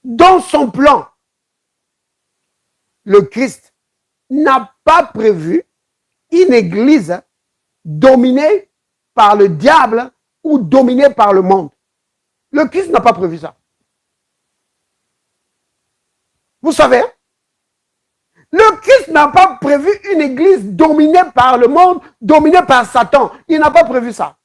dans son plan, le Christ n'a pas prévu une église dominée par le diable ou dominée par le monde. Le Christ n'a pas prévu ça. Vous savez, le Christ n'a pas prévu une église dominée par le monde, dominée par Satan. Il n'a pas prévu ça.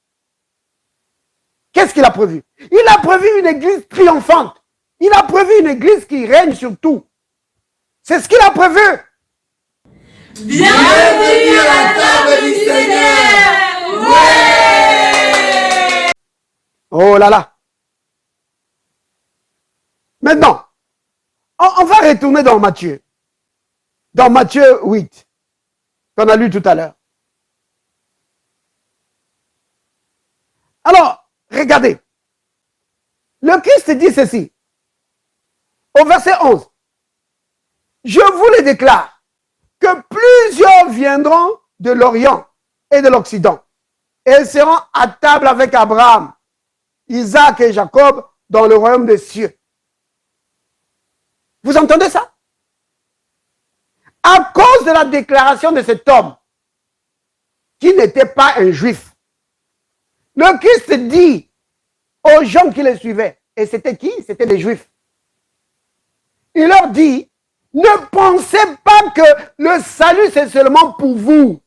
Qu'est-ce qu'il a prévu? Il a prévu une église triomphante. Il a prévu une église qui règne sur tout. C'est ce qu'il a prévu. Bienvenue à la table du Seigneur. Ouais! Oh là là. Maintenant, on va retourner dans Matthieu. Dans Matthieu 8, qu'on a lu tout à l'heure. Alors, regardez. Le Christ dit ceci. Au verset 11. Je vous le déclare que plusieurs viendront de l'Orient et de l'Occident et seront à table avec Abraham, Isaac et Jacob dans le royaume des cieux. Vous entendez ça? À cause de la déclaration de cet homme qui n'était pas un juif, le Christ dit aux gens qui le suivaient, et c'était qui? C'était les juifs. Il leur dit, ne pensez pas que le salut c'est seulement pour vous.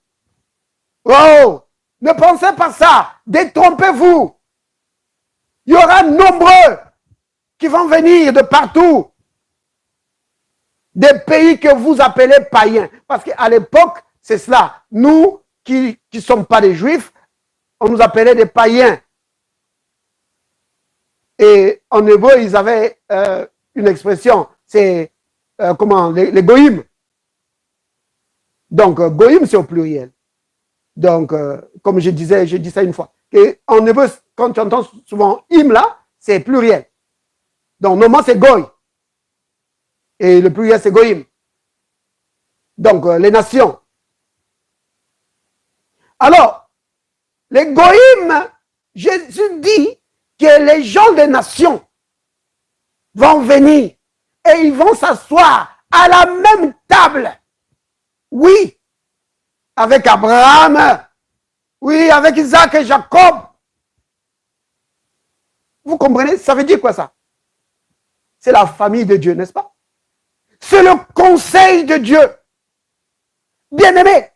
Oh, ne pensez pas ça, détrompez-vous. Il y aura nombreux qui vont venir de partout. Des pays que vous appelez païens. Parce qu'à l'époque, c'est cela. Nous, qui ne sommes pas des juifs, on nous appelait des païens. Et en hébreu, ils avaient une expression, c'est les goïms. Donc, goïm, c'est au pluriel. Donc, comme je disais, j'ai dit ça une fois. Et en hébreu, quand tu entends souvent im là, c'est pluriel. Donc, normalement, c'est goï. Et le pluriel, c'est goïm. Donc, les nations. Alors, les goïm, Jésus dit que les gens des nations vont venir et ils vont s'asseoir à la même table. Oui, avec Abraham, oui, avec Isaac et Jacob. Vous comprenez? Ça veut dire quoi ça? C'est la famille de Dieu, n'est-ce pas? C'est le conseil de Dieu. Bien-aimé.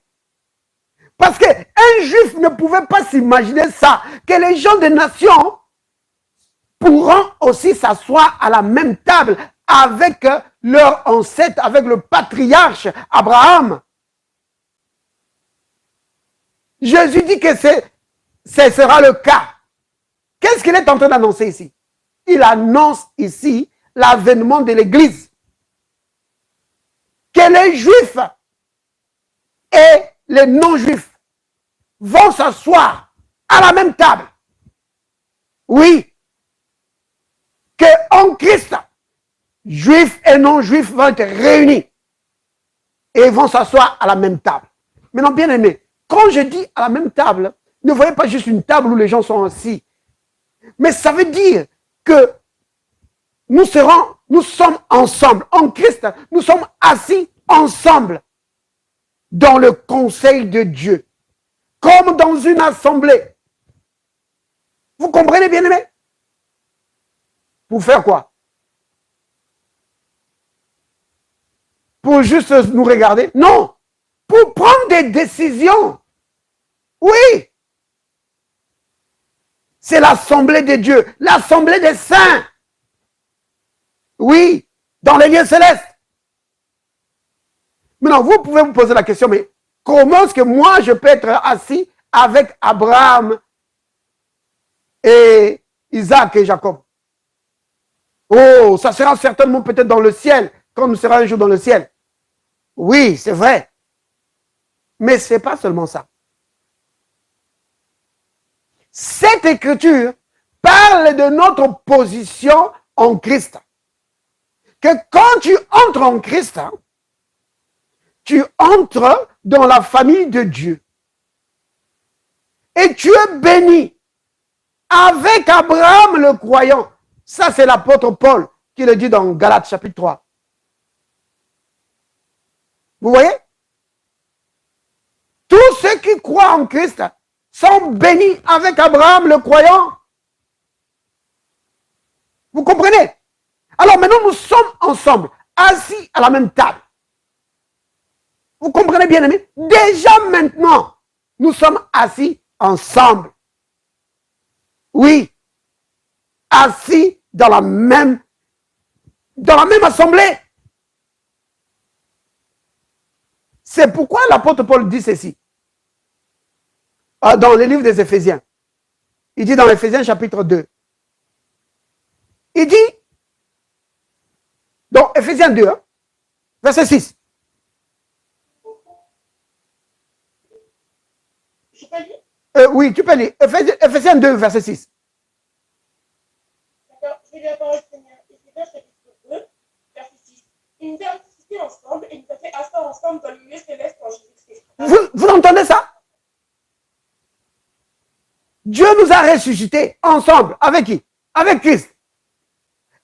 Parce qu'un juif ne pouvait pas s'imaginer ça, que les gens des nations pourront aussi s'asseoir à la même table avec leur ancêtre, avec le patriarche Abraham. Jésus dit que ce sera le cas. Qu'est-ce qu'il est en train d'annoncer ici? Il annonce ici l'avènement de l'Église. Que les Juifs et les non-Juifs vont s'asseoir à la même table. Oui. Que en Christ, Juifs et non-Juifs vont être réunis et vont s'asseoir à la même table. Maintenant, bien aimé, quand je dis à la même table, ne voyez pas juste une table où les gens sont assis. Mais ça veut dire que nous sommes ensemble. En Christ, nous sommes assis ensemble dans le conseil de Dieu. Comme dans une assemblée. Vous comprenez, bien aimé? Pour faire quoi? Pour juste nous regarder? Non. Pour prendre des décisions. Oui. C'est l'assemblée de Dieu, l'assemblée des saints. Oui, dans les lieux célestes. Maintenant, vous pouvez vous poser la question, mais comment est-ce que moi je peux être assis avec Abraham et Isaac et Jacob? Oh, ça sera certainement peut-être dans le ciel, quand nous serons un jour dans le ciel. Oui, c'est vrai. Mais ce n'est pas seulement ça. Cette écriture parle de notre position en Christ. Que quand tu entres en Christ, tu entres dans la famille de Dieu. Et tu es béni avec Abraham le croyant. Ça, c'est l'apôtre Paul qui le dit dans Galates chapitre 3. Vous voyez? Tous ceux qui croient en Christ sont bénis avec Abraham le croyant. Vous comprenez? Alors maintenant, nous sommes ensemble, assis à la même table. Vous comprenez, bien aimé? Déjà maintenant, nous sommes assis ensemble. Oui, assis dans la même assemblée. C'est pourquoi l'apôtre Paul dit ceci. Dans le livre des Éphésiens. Il dit dans Éphésiens chapitre 2. Il dit, dans Éphésiens 2, hein, verset 6. Je peux lire? Oui, tu peux lire. Éphésiens 2, verset 6. D'accord, je vais lire la parole du Seigneur. Éphésiens chapitre 2, verset 6. Il nous a ressuscités ensemble et il nous a fait asseoir ensemble dans le lieu céleste en Jésus-Christ. Vous entendez ça? Dieu nous a ressuscités ensemble. Avec qui? Avec Christ.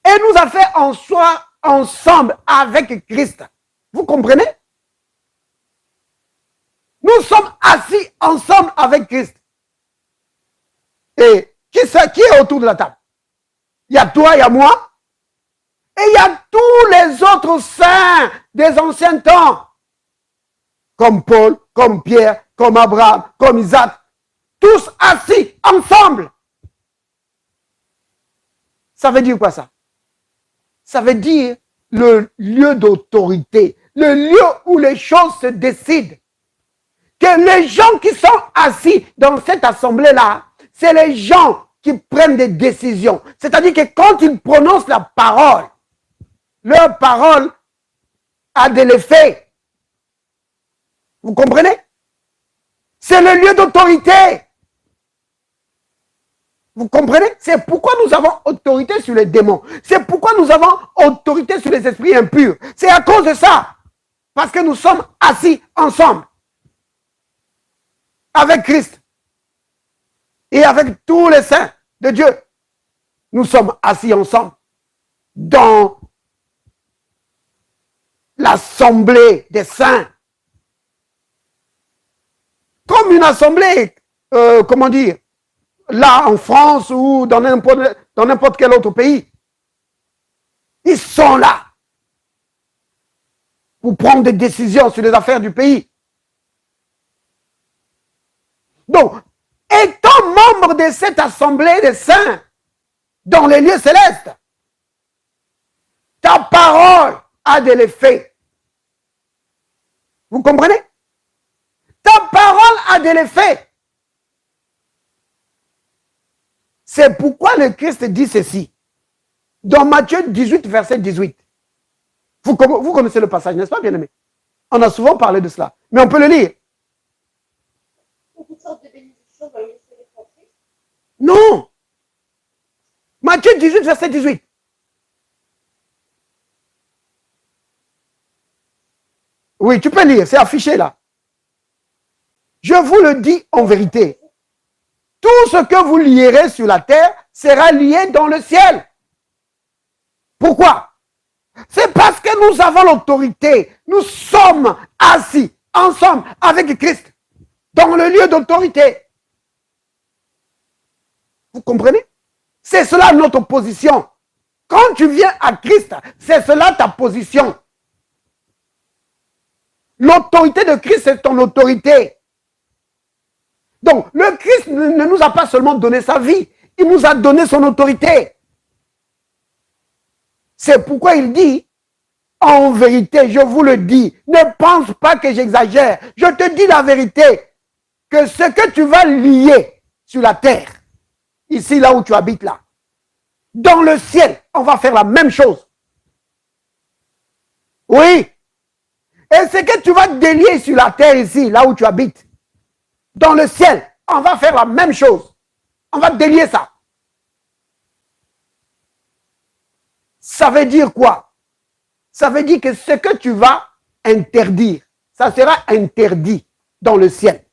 Et nous a fait en soi ensemble avec Christ. Vous comprenez? Nous sommes assis ensemble avec Christ. Et qui est autour de la table? Il y a toi, il y a moi. Et il y a tous les autres saints des anciens temps. Comme Paul, comme Pierre, comme Abraham, comme Isaac. Tous assis ensemble. Ça veut dire quoi ça? Ça veut dire le lieu d'autorité, le lieu où les choses se décident. Que les gens qui sont assis dans cette assemblée-là, c'est les gens qui prennent des décisions. C'est-à-dire que quand ils prononcent la parole, leur parole a de l'effet. Vous comprenez? C'est le lieu d'autorité. Vous comprenez? C'est pourquoi nous avons autorité sur les démons. C'est pourquoi nous avons autorité sur les esprits impurs. C'est à cause de ça. Parce que nous sommes assis ensemble. Avec Christ. Et avec tous les saints de Dieu. Nous sommes assis ensemble. Dans l'assemblée des saints. Comme une assemblée, comment dire, là en France ou dans n'importe quel autre pays. Ils sont là pour prendre des décisions sur les affaires du pays. Donc, étant membre de cette assemblée des saints dans les lieux célestes, ta parole a de l'effet. Vous comprenez? Ta parole a de l'effet. C'est pourquoi le Christ dit ceci. Dans Matthieu 18, verset 18. Vous connaissez le passage, n'est-ce pas, bien-aimé? On a souvent parlé de cela. Mais on peut le lire. Toutes sortes de bénédictions dans le lieu céleste en Christ. Non. Matthieu 18, verset 18. Oui, tu peux lire, c'est affiché là. Je vous le dis en vérité. Tout ce que vous lierez sur la terre sera lié dans le ciel. Pourquoi? C'est parce que nous avons l'autorité. Nous sommes assis ensemble avec Christ dans le lieu d'autorité. Vous comprenez? C'est cela notre position. Quand tu viens à Christ, c'est cela ta position. L'autorité de Christ, c'est ton autorité. Donc, le Christ ne nous a pas seulement donné sa vie, il nous a donné son autorité. C'est pourquoi il dit, en vérité, je vous le dis, ne pense pas que j'exagère. Je te dis la vérité, que ce que tu vas lier sur la terre, ici, là où tu habites là, dans le ciel, on va faire la même chose. Oui. Et ce que tu vas délier sur la terre ici, là où tu habites, dans le ciel, on va faire la même chose. On va délier ça. Ça veut dire quoi? Ça veut dire que ce que tu vas interdire, ça sera interdit dans le ciel.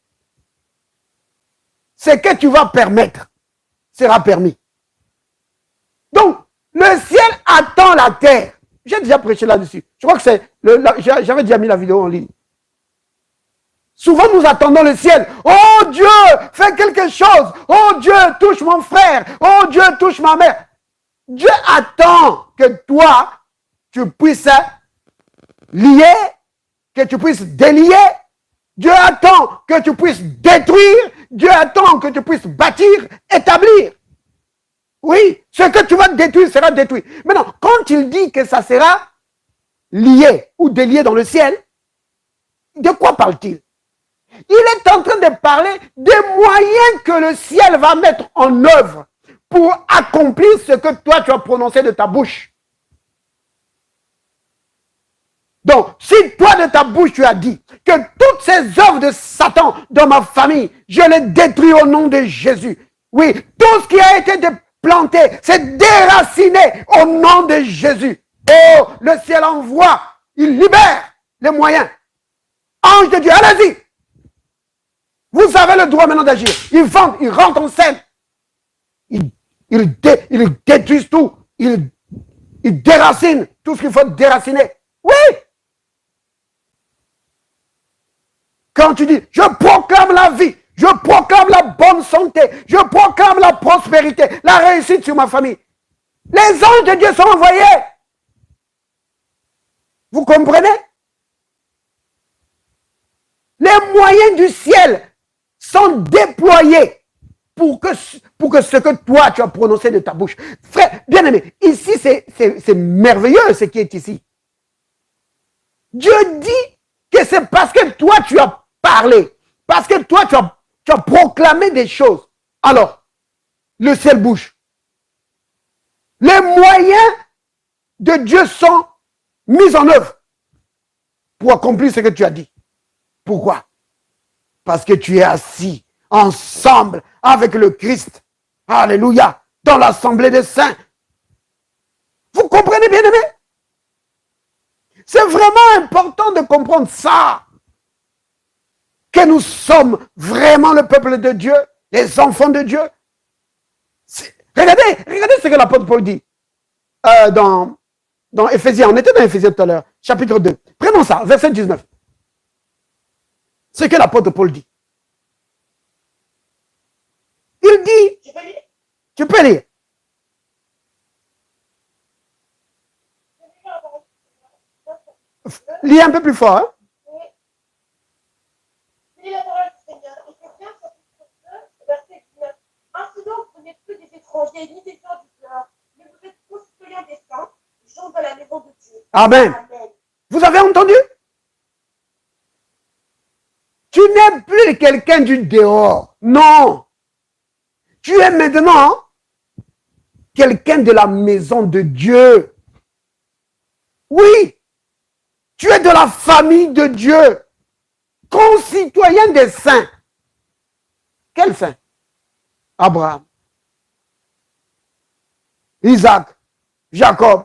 Ce que tu vas permettre sera permis. Donc, le ciel attend la terre. J'ai déjà prêché là-dessus. Je crois que j'avais déjà mis la vidéo en ligne. Souvent, nous attendons le ciel. Oh Dieu, fais quelque chose. Oh Dieu, touche mon frère. Oh Dieu, touche ma mère. Dieu attend que toi, tu puisses lier, que tu puisses délier. Dieu attend que tu puisses détruire. Dieu attend que tu puisses bâtir, établir. Oui, ce que tu vas détruire sera détruit. Maintenant, quand il dit que ça sera lié ou délié dans le ciel, de quoi parle-t-il? Il est en train de parler des moyens que le ciel va mettre en œuvre pour accomplir ce que toi tu as prononcé de ta bouche. Donc, si toi de ta bouche tu as dit que toutes ces œuvres de Satan dans ma famille, je les détruis au nom de Jésus. Oui, tout ce qui a été planté, c'est déraciné au nom de Jésus. Oh, le ciel envoie, il libère les moyens. Ange de Dieu, allez-y. Vous avez le droit maintenant d'agir. Ils vendent, ils rentrent en scène. Ils détruisent tout. Ils déracinent tout ce qu'il faut déraciner. Oui. Quand tu dis, je proclame la vie, je proclame la bonne santé, je proclame la prospérité, la réussite sur ma famille. Les anges de Dieu sont envoyés. Vous comprenez? Les moyens du ciel sont déployés pour que ce que toi tu as prononcé de ta bouche. Frère, bien aimé, ici c'est merveilleux ce qui est ici. Dieu dit que c'est parce que toi tu as parlé, parce que toi tu as proclamé des choses. Alors, le ciel bouge. Les moyens de Dieu sont mis en œuvre pour accomplir ce que tu as dit. Pourquoi? Parce que tu es assis ensemble avec le Christ. Alléluia. Dans l'assemblée des saints. Vous comprenez, bien aimé? C'est vraiment important de comprendre ça. Que nous sommes vraiment le peuple de Dieu, les enfants de Regardez ce que l'apôtre Paul dit dans Éphésiens. On était dans Éphésiens tout à l'heure, chapitre 2. Prenons ça, verset 19. Ce que l'apôtre Paul dit. Il dit, tu peux lire. Lis un peu plus fort. Hein? Lis la parole du Seigneur. Éphésiens chapitre 2, verset 19. Ainsi donc, vous n'êtes plus des étrangers, ni des gens du dehors, mais vous êtes concitoyens des saints, gens de la maison de Dieu. Amen. Amen. Vous avez entendu? Tu n'es plus quelqu'un du dehors. Non. Tu es maintenant quelqu'un de la maison de Dieu. Oui. Tu es de la famille de Dieu. Concitoyen des saints. Quel saint? Abraham, Isaac, Jacob,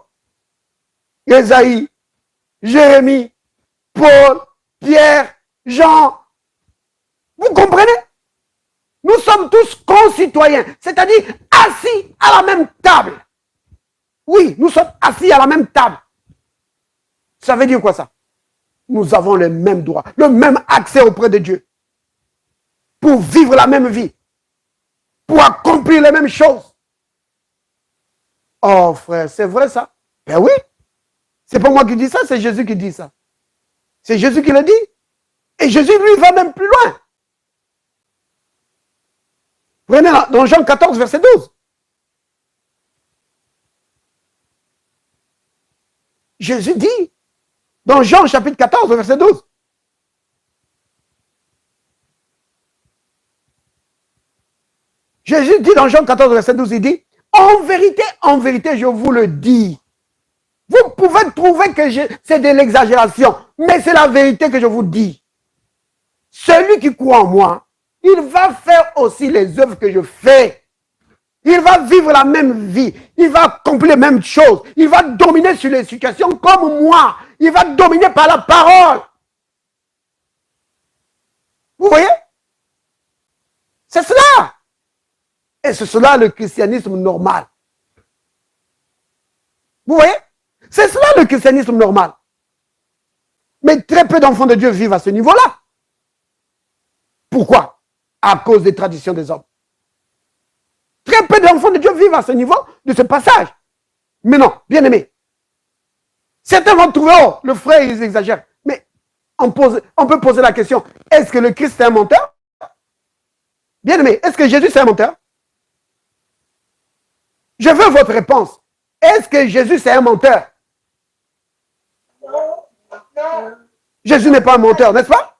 Ésaïe, Jérémie, Paul, Pierre, Jean. Vous comprenez? Nous sommes tous concitoyens, c'est-à-dire assis à la même table. Oui, nous sommes assis à la même table. Ça veut dire quoi ça? Nous avons les mêmes droits, le même accès auprès de Dieu. Pour vivre la même vie. Pour accomplir les mêmes choses. Oh frère, c'est vrai ça? Ben oui. C'est pas moi qui dis ça, c'est Jésus qui dit ça. C'est Jésus qui le dit. Et Jésus, lui, va même plus loin. Prenez dans Jean 14, verset 12. Jésus dit, dans Jean chapitre 14, verset 12. Jésus dit dans Jean 14, verset 12, il dit, en vérité, je vous le dis. Vous pouvez trouver que c'est de l'exagération, mais c'est la vérité que je vous dis. Celui qui croit en moi, il va faire aussi les œuvres que je fais. Il va vivre la même vie. Il va accomplir les mêmes choses. Il va dominer sur les situations comme moi. Il va dominer par la parole. Vous voyez? C'est cela. Et c'est cela le christianisme normal. Vous voyez? C'est cela le christianisme normal. Mais très peu d'enfants de Dieu vivent à ce niveau-là. Pourquoi? À cause des traditions des hommes. Très peu d'enfants de Dieu vivent à ce niveau de ce passage. Mais non, bien aimé. Certains vont trouver, oh, le frère, ils exagèrent. Mais on peut poser la question, est-ce que le Christ est un menteur? Bien aimé, est-ce que Jésus c'est un menteur? Je veux votre réponse. Est-ce que Jésus c'est un menteur? Non. Non. Jésus n'est pas un menteur, n'est-ce pas?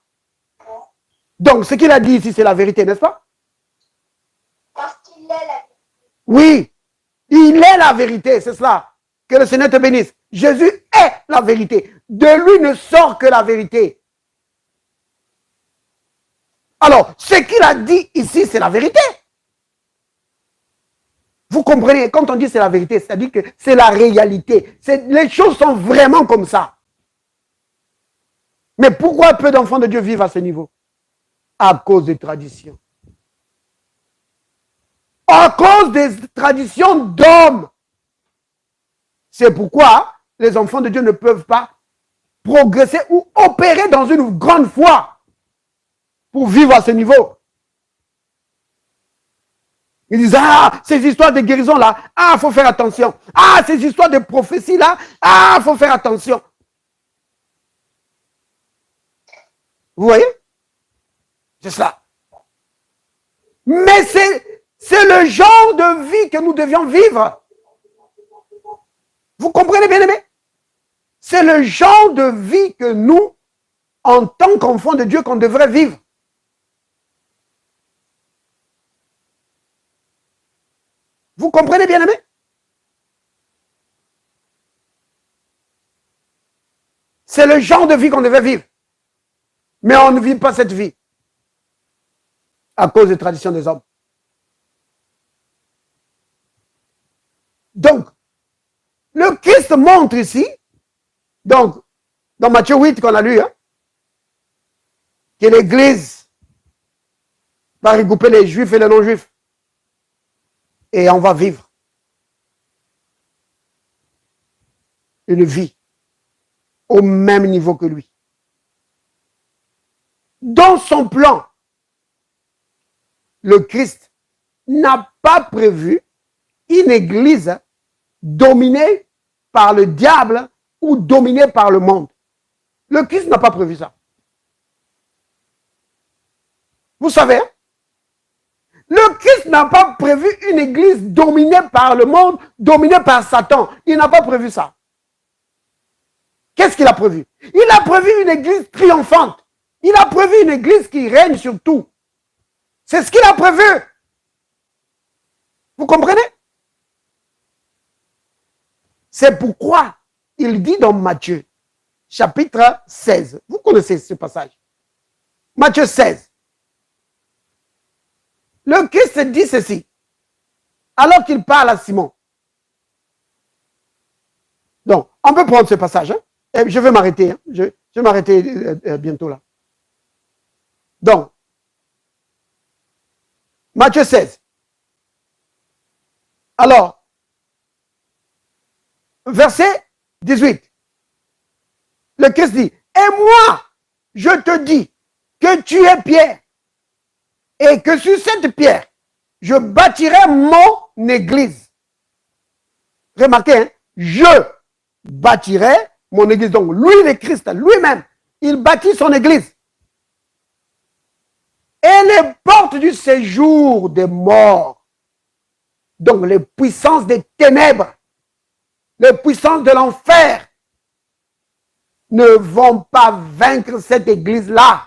Donc, ce qu'il a dit ici, c'est la vérité, n'est-ce pas? Parce qu'il est la vérité. Oui, il est la vérité, c'est cela. Que le Seigneur te bénisse. Jésus est la vérité. De lui ne sort que la vérité. Alors, ce qu'il a dit ici, c'est la vérité. Vous comprenez, quand on dit c'est la vérité, c'est-à-dire que c'est la réalité. Les choses sont vraiment comme ça. Mais pourquoi peu d'enfants de Dieu vivent à ce niveau? À cause des traditions. À cause des traditions d'hommes. C'est pourquoi les enfants de Dieu ne peuvent pas progresser ou opérer dans une grande foi pour vivre à ce niveau. Ils disent, ah, ces histoires de guérison là, ah, il faut faire attention. Ah, ces histoires de prophétie là, ah, il faut faire attention. Vous voyez? C'est cela. Mais c'est le genre de vie que nous devions vivre. Vous comprenez, bien aimé? C'est le genre de vie que nous, en tant qu'enfants de Dieu, qu'on devrait vivre. Vous comprenez, bien aimé? C'est le genre de vie qu'on devait vivre. Mais on ne vit pas cette vie à cause des traditions des hommes. Donc, le Christ montre ici, donc, dans Matthieu 8 qu'on a lu, hein, que l'Église va regrouper les Juifs et les non-Juifs. Et on va vivre une vie au même niveau que lui. Dans son plan, le Christ n'a pas prévu une église dominée par le diable ou dominée par le monde. Le Christ n'a pas prévu ça. Vous savez, hein? Le Christ n'a pas prévu une église dominée par le monde, dominée par Satan. Il n'a pas prévu ça. Qu'est-ce qu'il a prévu? Il a prévu une église triomphante. Il a prévu une église qui règne sur tout. C'est ce qu'il a prévu. Vous comprenez? C'est pourquoi il dit dans Matthieu, chapitre 16. Vous connaissez ce passage. Matthieu 16. Le Christ dit ceci, alors qu'il parle à Simon. Donc, on peut prendre ce passage. Hein? Et je vais m'arrêter. Hein? Je vais m'arrêter bientôt là. Donc, Matthieu 16. Alors, verset 18. Le Christ dit, et moi, je te dis que tu es Pierre, et que sur cette pierre, je bâtirai mon église. Remarquez, hein, je bâtirai mon église. Donc, lui, le Christ, lui-même, il bâtit son église. Et les portes du séjour des morts, donc les puissances des ténèbres, les puissances de l'enfer, ne vont pas vaincre cette église-là.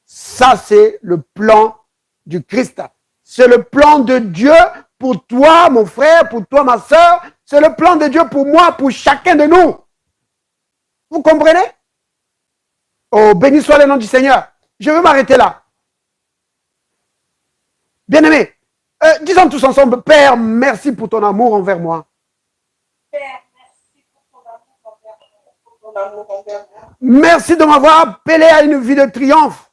Ça, c'est le plan du Christ. C'est le plan de Dieu pour toi, mon frère, pour toi, ma soeur. C'est le plan de Dieu pour moi, pour chacun de nous. Vous comprenez? Oh, béni soit le nom du Seigneur. Je vais m'arrêter là. Bien-aimés, disons tous ensemble, Père, merci pour ton amour envers moi. Père, merci pour ton amour envers moi. Merci de m'avoir appelé à une vie de triomphe.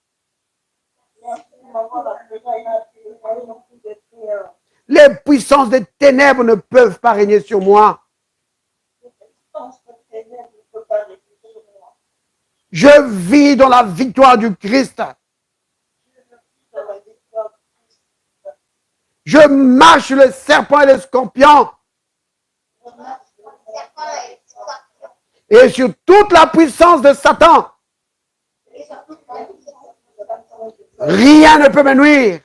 Les puissances des ténèbres ne peuvent pas régner sur moi. Je vis dans la victoire du Christ. Je marche sur les serpents et les scorpions. Et sur toute la puissance de Satan. Rien ne peut me nuire.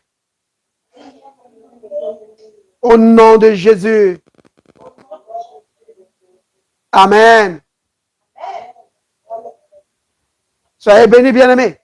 Au nom de Jésus. Amen. Soyez bénis, bien-aimés.